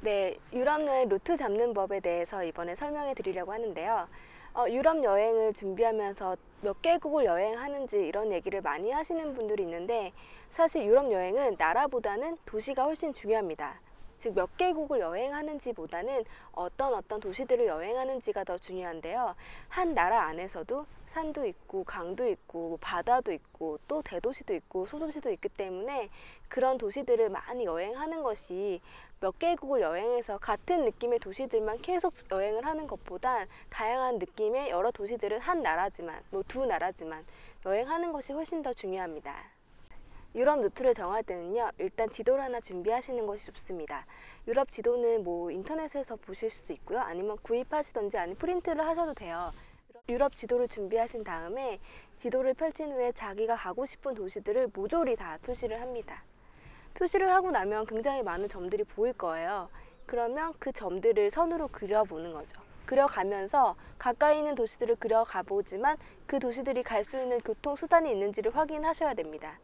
네, 유럽 여행 루트 잡는 법에 대해서 이번에 설명해 드리려고 하는데요. 유럽 여행을 준비하면서 몇 개국을 여행하는지 이런 얘기를 많이 하시는 분들이 있는데, 사실 유럽 여행은 나라보다는 도시가 훨씬 중요합니다. 즉, 몇 개국을 여행하는지보다는 어떤 도시들을 여행하는지가 더 중요한데요. 한 나라 안에서도 산도 있고 강도 있고 바다도 있고 또 대도시도 있고 소도시도 있기 때문에 그런 도시들을 많이 여행하는 것이 몇 개국을 여행해서 같은 느낌의 도시들만 계속 여행을 하는 것보단 다양한 느낌의 여러 도시들을 한 나라지만 두 나라지만 여행하는 것이 훨씬 더 중요합니다. 유럽 루트를 정할 때는요, 일단 지도를 하나 준비하시는 것이 좋습니다. 유럽 지도는 인터넷에서 보실 수도 있고요, 아니면 구입하시던지 아니면 프린트를 하셔도 돼요. 유럽 지도를 준비하신 다음에 지도를 펼친 후에 자기가 가고 싶은 도시들을 모조리 다 표시를 합니다. 표시를 하고 나면 굉장히 많은 점들이 보일 거예요. 그러면 그 점들을 선으로 그려보는 거죠. 그려가면서 가까이 있는 도시들을 그려가보지만 그 도시들이 갈 수 있는 교통수단이 있는지를 확인하셔야 됩니다.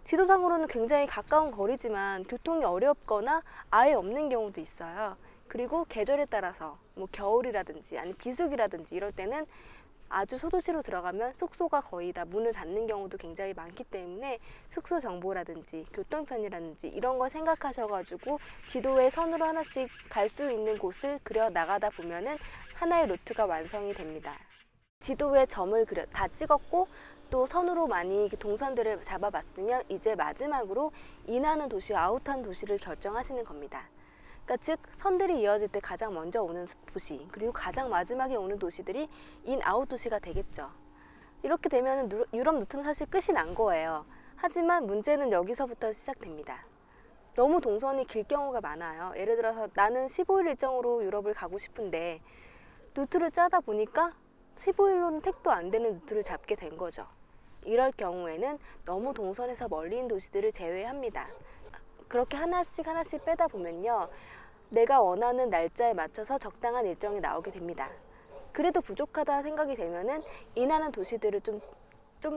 지도상으로는 굉장히 가까운 거리지만 교통이 어렵거나 아예 없는 경우도 있어요. 그리고 계절에 따라서 겨울이라든지 아니 비수기라든지 이럴 때는 아주 소도시로 들어가면 숙소가 거의 다 문을 닫는 경우도 굉장히 많기 때문에 숙소 정보라든지 교통편이라든지 이런 걸 생각하셔가지고 지도에 선으로 하나씩 갈 수 있는 곳을 그려 나가다 보면은 하나의 루트가 완성이 됩니다. 지도에 점을 다 찍었고 또 선으로 많이 동선들을 잡아봤으면 이제 마지막으로 인하는 도시, 아웃하는 도시를 결정하시는 겁니다. 그러니까 즉 선들이 이어질 때 가장 먼저 오는 도시 그리고 가장 마지막에 오는 도시들이 인아웃 도시가 되겠죠. 이렇게 되면 유럽 루트는 사실 끝이 난 거예요. 하지만 문제는 여기서부터 시작됩니다. 너무 동선이 길 경우가 많아요. 예를 들어서 나는 15일 일정으로 유럽을 가고 싶은데 루트를 짜다 보니까 15일로는 택도 안 되는 루트를 잡게 된 거죠. 이럴 경우에는 너무 동선에서 멀리인 도시들을 제외합니다. 그렇게 하나씩 빼다 보면요, 내가 원하는 날짜에 맞춰서 적당한 일정이 나오게 됩니다. 그래도 부족하다 생각이 되면은 인하는 도시들을 좀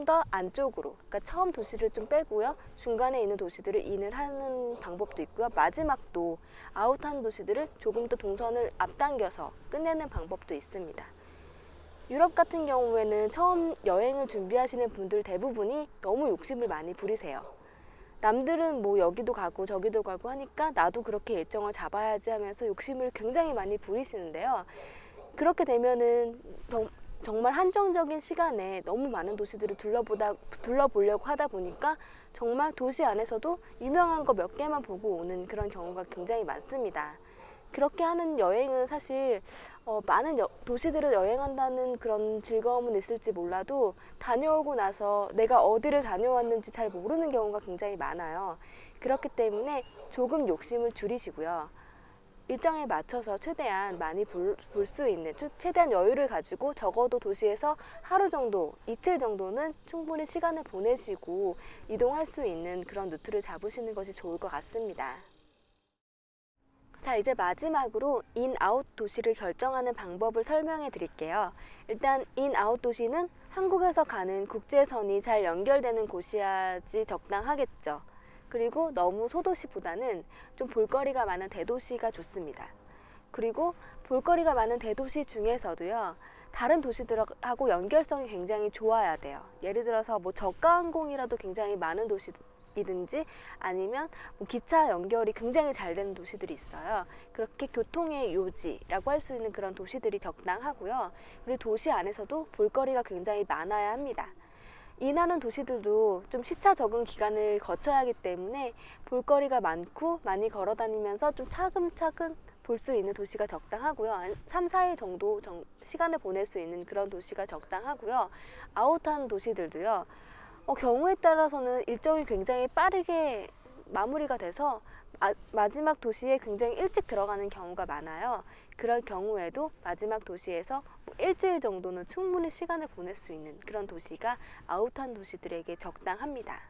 더 안쪽으로, 그러니까 처음 도시를 좀 빼고요, 중간에 있는 도시들을 인을 하는 방법도 있고요, 마지막도 아웃하는 도시들을 조금 더 동선을 앞당겨서 끝내는 방법도 있습니다. 유럽 같은 경우에는 처음 여행을 준비하시는 분들 대부분이 너무 욕심을 많이 부리세요. 남들은 여기도 가고 저기도 가고 하니까 나도 그렇게 일정을 잡아야지 하면서 욕심을 굉장히 많이 부리시는데요. 그렇게 되면은 정말 한정적인 시간에 너무 많은 도시들을 둘러보려고 하다 보니까 정말 도시 안에서도 유명한 거 몇 개만 보고 오는 그런 경우가 굉장히 많습니다. 그렇게 하는 여행은 사실 많은 도시들을 여행한다는 그런 즐거움은 있을지 몰라도 다녀오고 나서 내가 어디를 다녀왔는지 잘 모르는 경우가 굉장히 많아요. 그렇기 때문에 조금 욕심을 줄이시고요. 일정에 맞춰서 최대한 많이 볼 수 있는, 최대한 여유를 가지고 적어도 도시에서 하루 정도, 이틀 정도는 충분히 시간을 보내시고 이동할 수 있는 그런 루트를 잡으시는 것이 좋을 것 같습니다. 자, 이제 마지막으로 인아웃 도시를 결정하는 방법을 설명해 드릴게요. 일단 인아웃 도시는 한국에서 가는 국제선이 잘 연결되는 곳이야지 적당하겠죠. 그리고 너무 소도시보다는 좀 볼거리가 많은 대도시가 좋습니다. 그리고 볼거리가 많은 대도시 중에서도요, 다른 도시들하고 연결성이 굉장히 좋아야 돼요. 예를 들어서 저가 항공이라도 굉장히 많은 도시이든지 아니면 기차 연결이 굉장히 잘 되는 도시들이 있어요. 그렇게 교통의 요지라고 할 수 있는 그런 도시들이 적당하고요. 그리고 도시 안에서도 볼거리가 굉장히 많아야 합니다. 인하는 도시들도 좀 시차 적응 기간을 거쳐야 하기 때문에 볼거리가 많고 많이 걸어 다니면서 좀 차근차근 볼 수 있는 도시가 적당하고요. 3, 4일 정도 시간을 보낼 수 있는 그런 도시가 적당하고요. 아웃한 도시들도요, 경우에 따라서는 일정이 굉장히 빠르게 마무리가 돼서 마지막 도시에 굉장히 일찍 들어가는 경우가 많아요. 그럴 경우에도 마지막 도시에서 일주일 정도는 충분히 시간을 보낼 수 있는 그런 도시가 아웃한 도시들에게 적당합니다.